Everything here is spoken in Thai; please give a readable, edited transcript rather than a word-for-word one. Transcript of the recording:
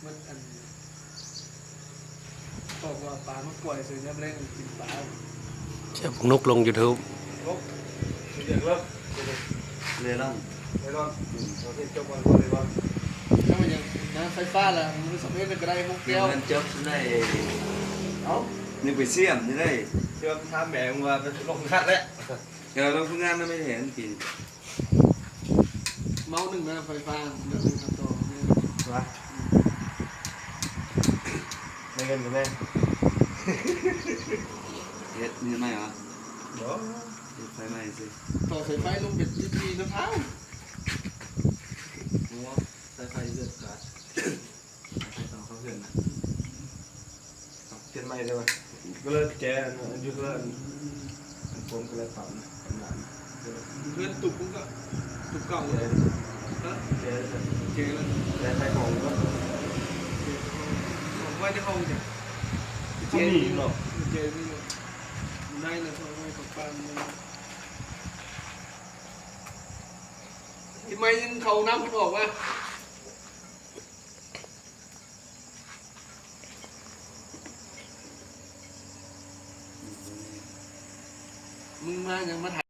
มันบอกว่าปลามันปล่อยสื่อน้ำเล่นกินปลา เจ้าพวกนุกลง YouTube ลบเดี๋ยวเลิกเลยล่ะเลยล่ะเราที่จบวันเลยล่ะถ้ามันยังน้ำไฟฟ้าล่ะมันสมัยเป็นกระไดพวกแก้วมันจบได้เอ้านี่ไปเสี่ยมนี่ได้เชื่อมท่าแม่งว่าเป็นลงคัดแล้วเราเพิ่งงานไม่เห็นกินเมาหนึ่งนะไฟฟ้าเดี๋ยวทำต่อวะไม่เงินกันแม่เฮ็ดนี่ไม่เหรอเดี๋ยวไฟไหม้สิต่อสายไฟลงเป็นจีนะเท้าหัวสายไฟเลือดขาดไฟต่อเขาเพื่อนนะเทียนไหม้ใช่ไหมก็เลยแจยุดเลยผมก็เลยฝันเพื่อนตุกก็ตุกเก่าเลยเจ๊เลยแล้วใครของก็ของไว้ในห้องจ้ะเจ๊นี่หรอเจ๊นี่ได้เลยของไว้ของปานทำไมเขาน้ำบอกว่ามึงมาอย่างมา